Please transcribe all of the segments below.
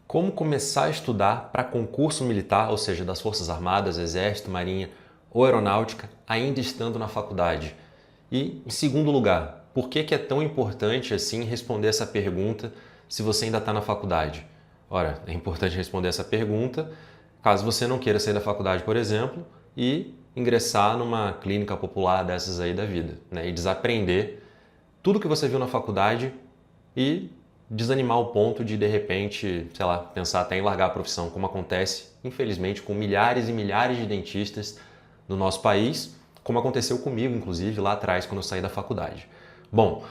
Como começar a estudar para concurso militar, ou seja, das Forças Armadas, Exército, Marinha ou Aeronáutica, ainda estando na faculdade? E, em segundo lugar, por que é tão importante assim responder essa pergunta se você ainda está na faculdade? Ora, é importante responder essa pergunta caso você não queira sair da faculdade, por exemplo, e ingressar numa clínica popular dessas aí da vida, né? E desaprender tudo que você viu na faculdade e desanimar ao ponto de repente, sei lá, pensar até em largar a profissão, como acontece, infelizmente, com milhares e milhares de dentistas no nosso país, como aconteceu comigo, inclusive, lá atrás, quando eu saí da faculdade. Bom,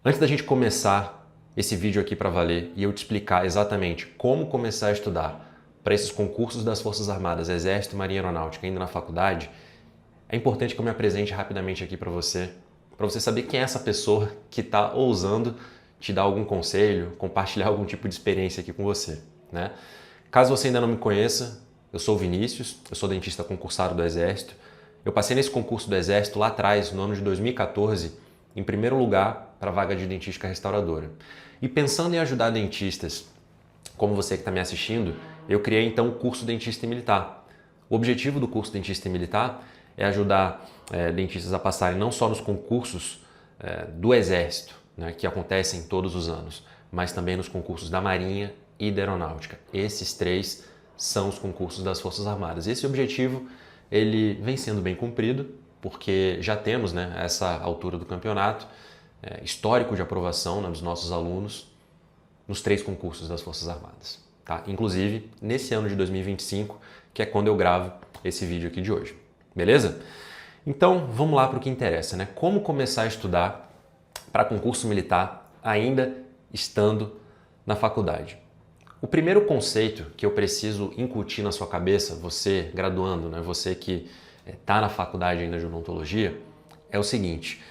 antes da gente começar esse vídeo aqui para valer e eu te explicar exatamente como começar a estudar para esses concursos das Forças Armadas, Exército, Marinha e Aeronáutica ainda na faculdade, é importante que eu me apresente rapidamente aqui para você saber quem é essa pessoa que está ousando te dar algum conselho, compartilhar algum tipo de experiência aqui com você, né? Caso você ainda não me conheça, eu sou o Vinícius, eu sou dentista concursado do Exército. Eu passei nesse concurso do Exército lá atrás, no ano de 2014, em primeiro lugar para a vaga de dentística restauradora. E pensando em ajudar dentistas como você que está me assistindo, eu criei então o curso Dentista e Militar. O objetivo do curso Dentista e Militar é ajudar dentistas a passarem não só nos concursos do Exército, né, que acontecem todos os anos, mas também nos concursos da Marinha e da Aeronáutica. Esses três são os concursos das Forças Armadas. Esse objetivo ele vem sendo bem cumprido, porque já temos, né, essa altura do campeonato, histórico de aprovação, né, dos nossos alunos nos três concursos das Forças Armadas. Tá? Inclusive, nesse ano de 2025, que é quando eu gravo esse vídeo aqui de hoje. Beleza? Então, vamos lá para o que interessa, né? Como começar a estudar para concurso militar ainda estando na faculdade? O primeiro conceito que eu preciso incutir na sua cabeça, você graduando, né? Você que está na faculdade ainda de odontologia, é o seguinte: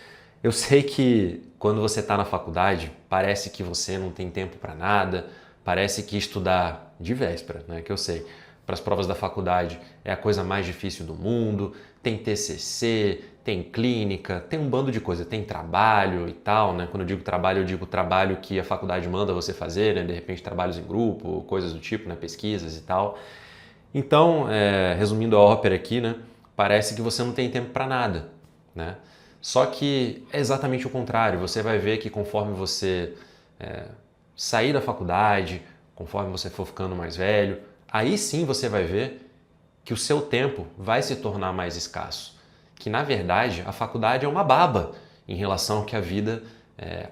eu sei que quando você está na faculdade, parece que você não tem tempo para nada, parece que estudar de véspera, né? Que eu sei, para as provas da faculdade é a coisa mais difícil do mundo, tem TCC, tem clínica, tem um bando de coisa, tem trabalho e tal, né? Quando eu digo trabalho que a faculdade manda você fazer, né? De repente trabalhos em grupo, coisas do tipo, né? Pesquisas e tal. Então, resumindo a ópera aqui, né? Parece que você não tem tempo para nada, né? Só que é exatamente o contrário. Você vai ver que conforme você sair da faculdade, conforme você for ficando mais velho, aí sim você vai ver que o seu tempo vai se tornar mais escasso. Que na verdade a faculdade é uma baba em relação ao que a vida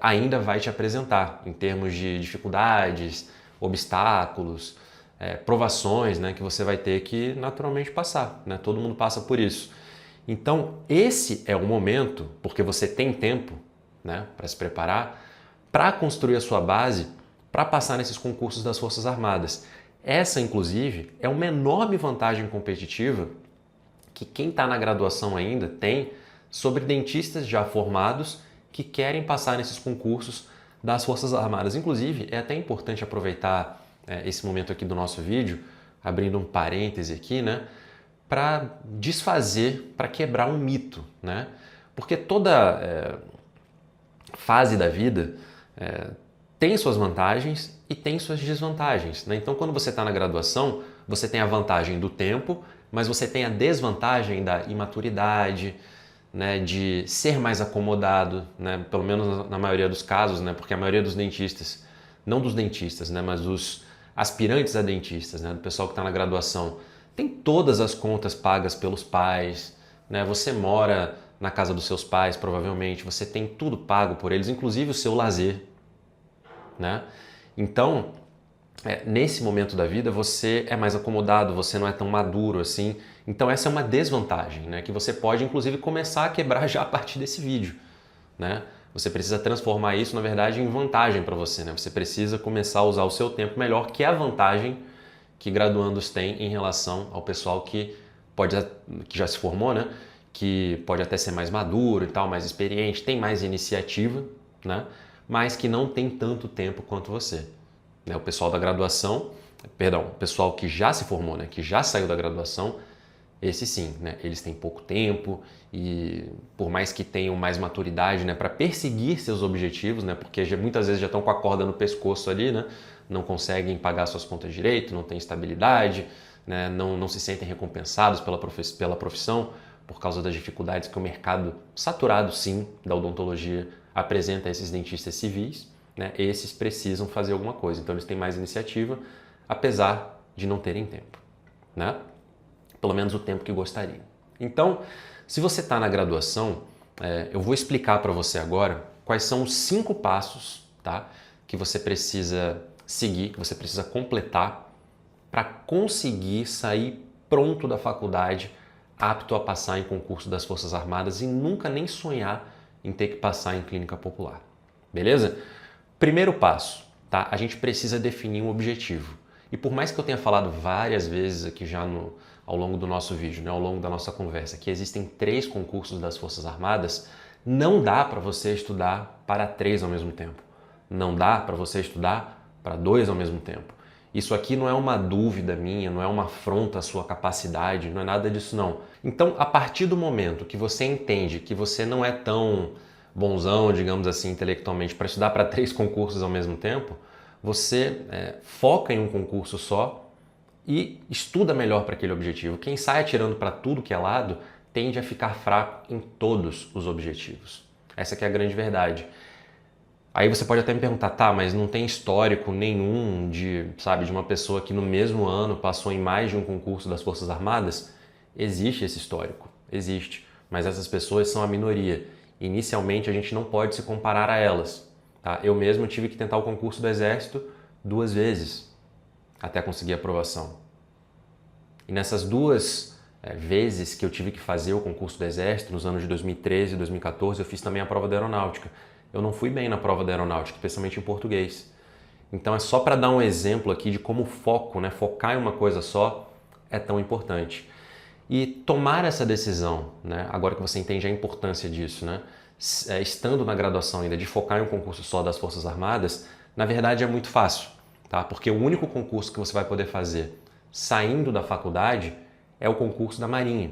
ainda vai te apresentar em termos de dificuldades, obstáculos, provações, né, que você vai ter que naturalmente passar, né? Todo mundo passa por isso. Então, esse é o momento, porque você tem tempo, né, para se preparar, para construir a sua base, para passar nesses concursos das Forças Armadas. Essa, inclusive, é uma enorme vantagem competitiva que quem está na graduação ainda tem sobre dentistas já formados que querem passar nesses concursos das Forças Armadas. Inclusive, é até importante aproveitar esse momento aqui do nosso vídeo, abrindo um parêntese aqui, né, para desfazer, para quebrar um mito, né? Porque toda fase da vida tem suas vantagens e tem suas desvantagens, né? Então, quando você está na graduação, você tem a vantagem do tempo, mas você tem a desvantagem da imaturidade, né, de ser mais acomodado, né, pelo menos na maioria dos casos, né, porque a maioria dos dentistas, não dos dentistas, né, mas dos aspirantes a dentistas, né, do pessoal que está na graduação, tem todas as contas pagas pelos pais, né, você mora na casa dos seus pais, provavelmente, você tem tudo pago por eles, inclusive o seu lazer, né? Então, nesse momento da vida, você é mais acomodado, você não é tão maduro assim. Então, essa é uma desvantagem, né? Que você pode, inclusive, começar a quebrar já a partir desse vídeo, né? Você precisa transformar isso, na verdade, em vantagem para você, né? Você precisa começar a usar o seu tempo melhor, que é a vantagem que graduandos têm em relação ao pessoal que já se formou, né? Que pode até ser mais maduro e tal, mais experiente, tem mais iniciativa, né? Mas que não tem tanto tempo quanto você. O pessoal da graduação, perdão, o pessoal que já se formou, né, que já saiu da graduação, esse sim, né, eles têm pouco tempo e por mais que tenham mais maturidade, né, para perseguir seus objetivos, né, porque muitas vezes já estão com a corda no pescoço ali, né, não conseguem pagar suas contas direito, não têm estabilidade, né, não se sentem recompensados pela profissão por causa das dificuldades que o mercado saturado, sim, da odontologia apresenta a esses dentistas civis, né, esses precisam fazer alguma coisa. Então eles têm mais iniciativa, apesar de não terem tempo, né? Pelo menos o tempo que gostariam. Então, se você está na graduação, eu vou explicar para você agora quais são os 5 passos, tá, que você precisa seguir, que você precisa completar para conseguir sair pronto da faculdade, apto a passar em concurso das Forças Armadas e nunca nem sonhar em ter que passar em clínica popular. Beleza? Primeiro passo, tá? A gente precisa definir um objetivo. E por mais que eu tenha falado várias vezes aqui já ao longo do nosso vídeo, né, ao longo da nossa conversa, que existem 3 concursos das Forças Armadas, não dá para você estudar para 3 ao mesmo tempo. Não dá para você estudar para 2 ao mesmo tempo. Isso aqui não é uma dúvida minha, não é uma afronta à sua capacidade, não é nada disso não. Então, a partir do momento que você entende que você não é tão bonzão, digamos assim, intelectualmente, para estudar para 3 concursos ao mesmo tempo, você foca em um concurso só e estuda melhor para aquele objetivo. Quem sai atirando para tudo que é lado tende a ficar fraco em todos os objetivos. Essa que é a grande verdade. Aí você pode até me perguntar, tá, mas não tem histórico nenhum de uma pessoa que no mesmo ano passou em mais de um concurso das Forças Armadas? Existe esse histórico, existe, mas essas pessoas são a minoria. Inicialmente a gente não pode se comparar a elas. Tá? Eu mesmo tive que tentar o concurso do Exército 2 vezes até conseguir a aprovação. E nessas 2 vezes que eu tive que fazer o concurso do Exército, nos anos de 2013 e 2014, eu fiz também a prova da Aeronáutica. Eu não fui bem na prova da Aeronáutica, especialmente em português. Então é só para dar um exemplo aqui de como o foco, né, focar em uma coisa só, é tão importante. E tomar essa decisão, né, agora que você entende a importância disso, né, estando na graduação ainda, de focar em um concurso só das Forças Armadas, na verdade é muito fácil, tá? Porque o único concurso que você vai poder fazer saindo da faculdade é o concurso da Marinha.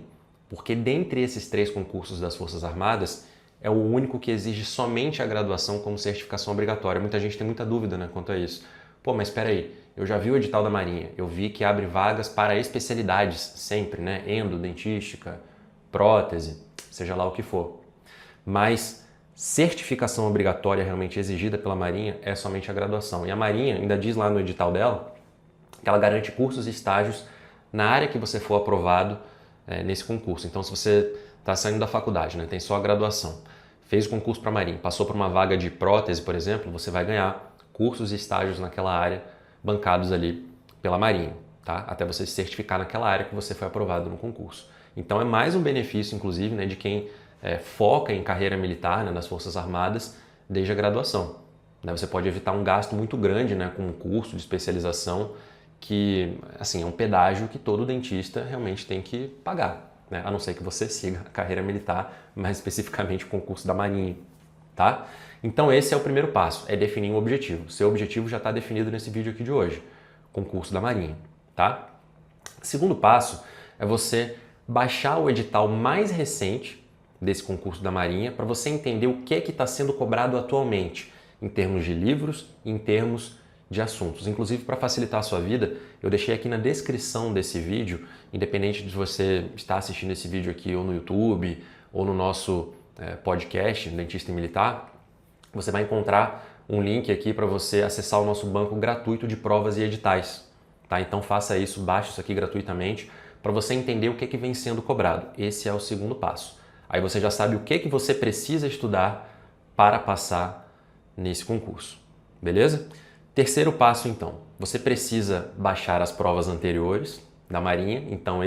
Porque dentre esses 3 concursos das Forças Armadas, é o único que exige somente a graduação como certificação obrigatória. Muita gente tem muita dúvida, né, quanto a isso. Pô, mas espera aí, eu já vi o edital da Marinha, eu vi que abre vagas para especialidades sempre, né, endo, dentística, prótese, seja lá o que for. Mas certificação obrigatória realmente exigida pela Marinha é somente a graduação. E a Marinha ainda diz lá no edital dela que ela garante cursos e estágios na área que você for aprovado nesse concurso. Então, se você está saindo da faculdade, né, tem só a graduação, fez o concurso para a Marinha, passou por uma vaga de prótese, por exemplo, você vai ganhar cursos e estágios naquela área bancados ali pela Marinha, tá? Até você se certificar naquela área que você foi aprovado no concurso. Então é mais um benefício, inclusive, né, de quem foca em carreira militar, né, nas Forças Armadas desde a graduação. Né? Você pode evitar um gasto muito grande, né, com um curso de especialização que, assim, é um pedágio que todo dentista realmente tem que pagar, né? A não ser que você siga a carreira militar, mais especificamente o concurso da Marinha, tá? Então esse é o primeiro passo, é definir um objetivo. Seu objetivo já está definido nesse vídeo aqui de hoje, concurso da Marinha, tá? Segundo passo é você baixar o edital mais recente desse concurso da Marinha para você entender o que está sendo cobrado atualmente, em termos de livros e em termos de assuntos. Inclusive, para facilitar a sua vida, eu deixei aqui na descrição desse vídeo, independente de você estar assistindo esse vídeo aqui ou no YouTube ou no nosso podcast, Dentista e Militar, você vai encontrar um link aqui para você acessar o nosso banco gratuito de provas e editais. Tá? Então faça isso, baixe isso aqui gratuitamente para você entender o que vem sendo cobrado. Esse é o segundo passo. Aí você já sabe o que você precisa estudar para passar nesse concurso. Beleza? Terceiro passo, então, você precisa baixar as provas anteriores da Marinha. Então,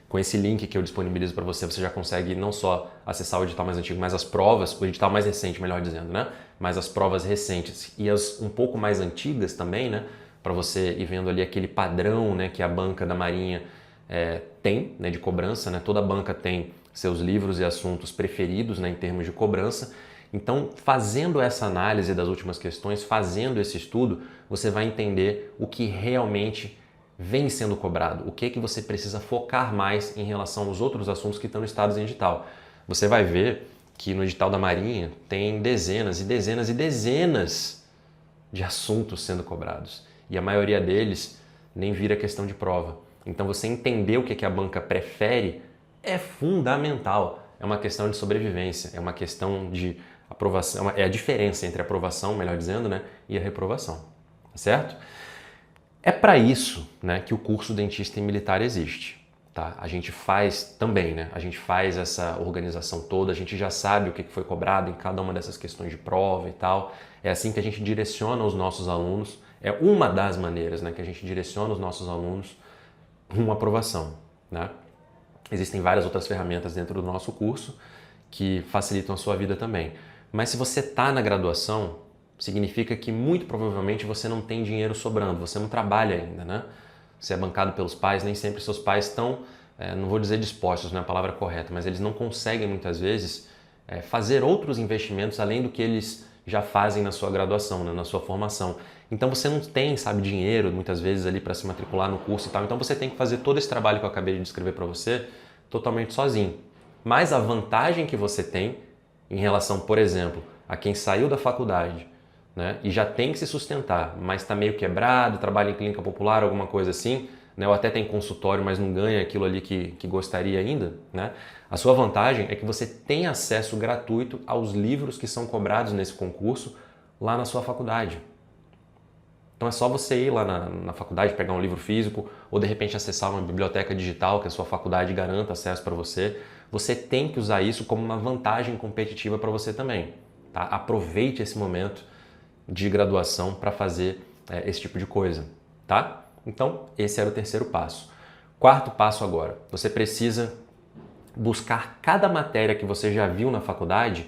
com esse link que eu disponibilizo para você, você já consegue não só acessar o edital mais antigo, mas as provas, o edital mais recente, melhor dizendo, né? Mas as provas recentes e as um pouco mais antigas também, né? Para você ir vendo ali aquele padrão, né, que a banca da Marinha tem, né, de cobrança, né? Toda banca tem seus livros e assuntos preferidos, né, em termos de cobrança. Então, fazendo essa análise das últimas questões, fazendo esse estudo, você vai entender o que realmente vem sendo cobrado, o que você precisa focar mais em relação aos outros assuntos que estão listados em edital. Você vai ver que no edital da Marinha tem dezenas e dezenas e dezenas de assuntos sendo cobrados. e a maioria deles nem vira questão de prova. Então você entender o que a banca prefere é fundamental. É uma questão de sobrevivência, é uma questão de aprovação, é a diferença entre a aprovação, melhor dizendo, né, e a reprovação, tá certo? É para isso, né, que o curso Dentista e Militar existe. Tá? A gente faz também, né? A gente faz essa organização toda, a gente já sabe o que foi cobrado em cada uma dessas questões de prova e tal. É assim que a gente direciona os nossos alunos, é uma das maneiras, né, que a gente direciona os nossos alunos rumo à aprovação, né? Existem várias outras ferramentas dentro do nosso curso que facilitam a sua vida também. Mas se você está na graduação, significa que muito provavelmente você não tem dinheiro sobrando, você não trabalha ainda, né? Você é bancado pelos pais, nem sempre seus pais estão, não vou dizer dispostos, não é a palavra correta, mas eles não conseguem muitas vezes fazer outros investimentos além do que eles já fazem na sua graduação, né, na sua formação. Então você não tem, sabe, dinheiro muitas vezes ali para se matricular no curso e tal. Então você tem que fazer todo esse trabalho que eu acabei de descrever para você totalmente sozinho. Mas a vantagem que você tem em relação, por exemplo, a quem saiu da faculdade, né, e já tem que se sustentar, mas está meio quebrado, trabalha em clínica popular, alguma coisa assim, né, ou até tem consultório, mas não ganha aquilo ali que gostaria ainda, né? A sua vantagem é que você tem acesso gratuito aos livros que são cobrados nesse concurso lá na sua faculdade. Então é só você ir lá na faculdade, pegar um livro físico ou de repente acessar uma biblioteca digital que a sua faculdade garanta acesso para você. Você tem que usar isso como uma vantagem competitiva para você também. Tá? Aproveite esse momento de graduação para fazer esse tipo de coisa, tá? Então, esse era o terceiro passo. Quarto passo agora, você precisa buscar cada matéria que você já viu na faculdade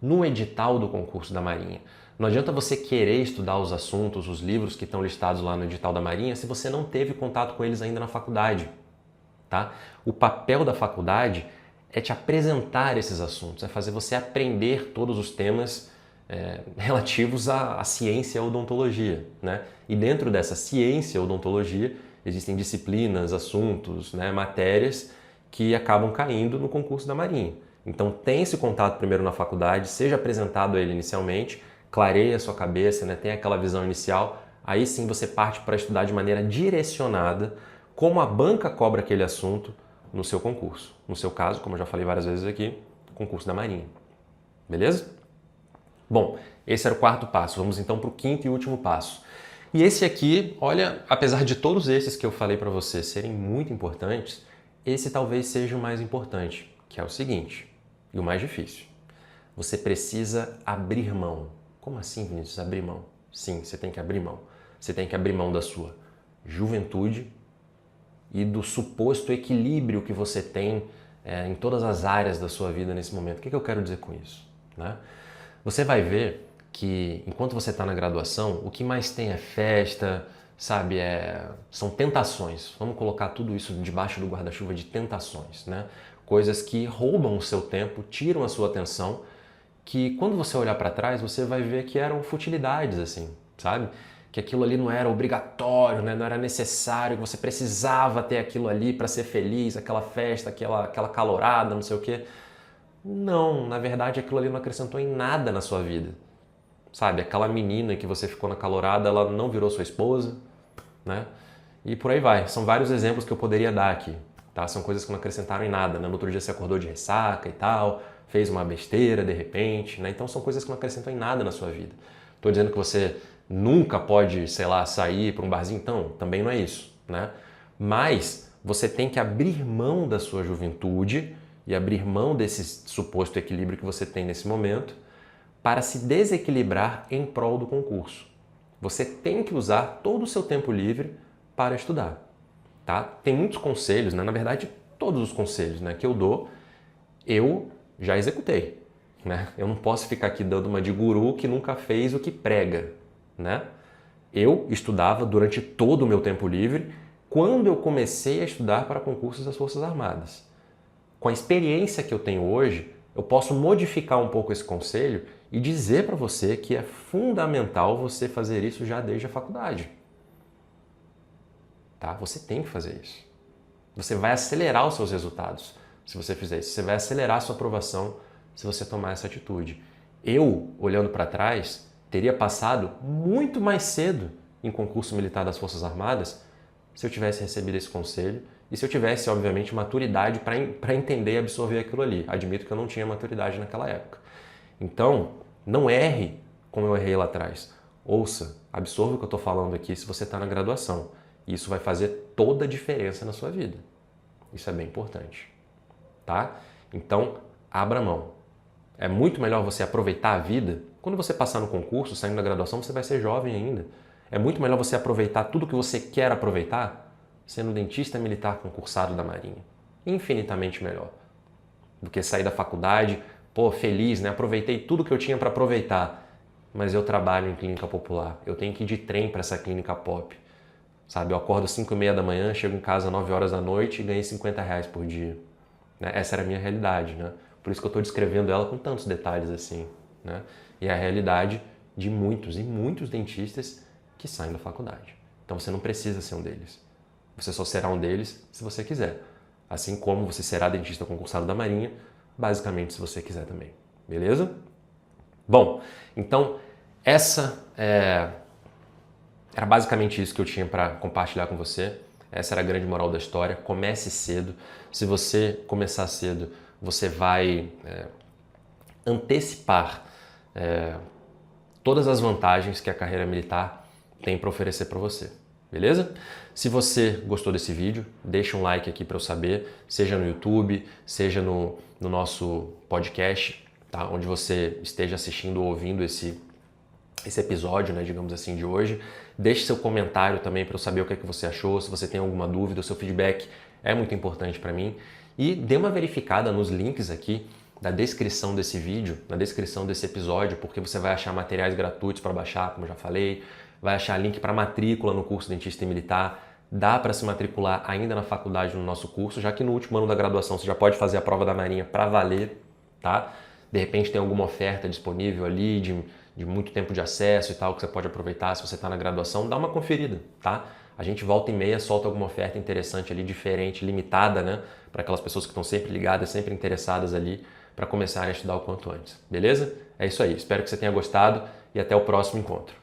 no edital do concurso da Marinha. Não adianta você querer estudar os assuntos, os livros que estão listados lá no edital da Marinha se você não teve contato com eles ainda na faculdade, tá? O papel da faculdade é te apresentar esses assuntos, é fazer você aprender todos os temas relativos à ciência e à odontologia, né? E dentro dessa ciência e odontologia existem disciplinas, assuntos, né, matérias que acabam caindo no concurso da Marinha. Então tem esse contato primeiro na faculdade, seja apresentado a ele inicialmente, clareia a sua cabeça, né, tem aquela visão inicial, aí sim você parte para estudar de maneira direcionada como a banca cobra aquele assunto no seu concurso. No seu caso, como eu já falei várias vezes aqui, concurso da Marinha. Beleza? Bom, esse era o quarto passo. Vamos então para o quinto e último passo. E esse aqui, olha, apesar de todos esses que eu falei para você serem muito importantes, esse talvez seja o mais importante, que é o seguinte, e o mais difícil. Você precisa abrir mão. Como assim, Vinícius, abrir mão? Sim, você tem que abrir mão. Você tem que abrir mão da sua juventude e do suposto equilíbrio que você tem em todas as áreas da sua vida nesse momento. O que eu quero dizer com isso? Né? Você vai ver que enquanto você está na graduação, o que mais tem é festa, sabe? São tentações. Vamos colocar tudo isso debaixo do guarda-chuva de tentações, né? Coisas que roubam o seu tempo, tiram a sua atenção, que quando você olhar para trás, você vai ver que eram futilidades, assim, sabe? Que aquilo ali não era obrigatório, né? Não era necessário, que você precisava ter aquilo ali para ser feliz, aquela festa, aquela calorada, não sei o quê. Não, na verdade aquilo ali não acrescentou em nada na sua vida. Sabe, aquela menina que você ficou na calorada, ela não virou sua esposa, né? E por aí vai. São vários exemplos que eu poderia dar aqui, tá? São coisas que não acrescentaram em nada, né? No outro dia você acordou de ressaca e tal, fez uma besteira de repente, né? Então são coisas que não acrescentam em nada na sua vida. Estou dizendo que você nunca pode, sei lá, sair para um barzinho, então, também não é isso, né? Mas você tem que abrir mão da sua juventude e abrir mão desse suposto equilíbrio que você tem nesse momento para se desequilibrar em prol do concurso. Você tem que usar todo o seu tempo livre para estudar, tá? Tem muitos conselhos, né? Na verdade, todos os conselhos, né, que eu dou, eu já executei, né? Eu não posso ficar aqui dando uma de guru que nunca fez o que prega, né? Eu estudava durante todo o meu tempo livre quando eu comecei a estudar para concursos das Forças Armadas. Com a experiência que eu tenho hoje, eu posso modificar um pouco esse conselho e dizer para você que é fundamental você fazer isso já desde a faculdade. Tá? Você tem que fazer isso. Você vai acelerar os seus resultados se você fizer isso. Você vai acelerar a sua aprovação se você tomar essa atitude. Eu, olhando para trás, teria passado muito mais cedo em concurso militar das Forças Armadas se eu tivesse recebido esse conselho e se eu tivesse, obviamente, maturidade para entender e absorver aquilo ali. Admito que eu não tinha maturidade naquela época. Então, não erre como eu errei lá atrás. Ouça, absorva o que eu estou falando aqui se você está na graduação. Isso vai fazer toda a diferença na sua vida. Isso é bem importante, tá? Então, abra mão. É muito melhor você aproveitar a vida. Quando você passar no concurso, saindo da graduação, você vai ser jovem ainda. É muito melhor você aproveitar tudo que você quer aproveitar sendo dentista militar concursado da Marinha. Infinitamente melhor do que sair da faculdade, pô, feliz, né? Aproveitei tudo que eu tinha para aproveitar, mas eu trabalho em clínica popular. Eu tenho que ir de trem para essa clínica pop. Sabe, eu acordo 5h30 da manhã, chego em casa 9 horas da noite e ganhei R$50 por dia. Né? Essa era a minha realidade, né? Por isso que eu estou descrevendo ela com tantos detalhes assim, né? E é a realidade de muitos e muitos dentistas que saem da faculdade. Então você não precisa ser um deles. Você só será um deles se você quiser. Assim como você será dentista concursado da Marinha, basicamente se você quiser também. Beleza? Bom, então era basicamente isso que eu tinha para compartilhar com você. Essa era a grande moral da história. Comece cedo. Se você começar cedo, você vai antecipar todas as vantagens que a carreira militar tem para oferecer para você. Beleza? Se você gostou desse vídeo, deixa um like aqui para eu saber, seja no YouTube, seja no nosso podcast, tá? Onde você esteja assistindo ou ouvindo esse episódio, né, digamos assim, de hoje. Deixe seu comentário também para eu saber o que é que você achou, se você tem alguma dúvida, o seu feedback é muito importante para mim. E dê uma verificada nos links aqui da descrição desse vídeo, na descrição desse episódio, porque você vai achar materiais gratuitos para baixar, como eu já falei, vai achar link para matrícula no curso Dentista e Militar. Dá para se matricular ainda na faculdade no nosso curso, já que no último ano da graduação você já pode fazer a prova da Marinha para valer, tá? De repente tem alguma oferta disponível ali de muito tempo de acesso e tal, que você pode aproveitar se você está na graduação, dá uma conferida, tá? A gente volta e meia, solta alguma oferta interessante ali, diferente, limitada, né? Para aquelas pessoas que estão sempre ligadas, sempre interessadas ali, para começarem a estudar o quanto antes, beleza? É isso aí, espero que você tenha gostado e até o próximo encontro.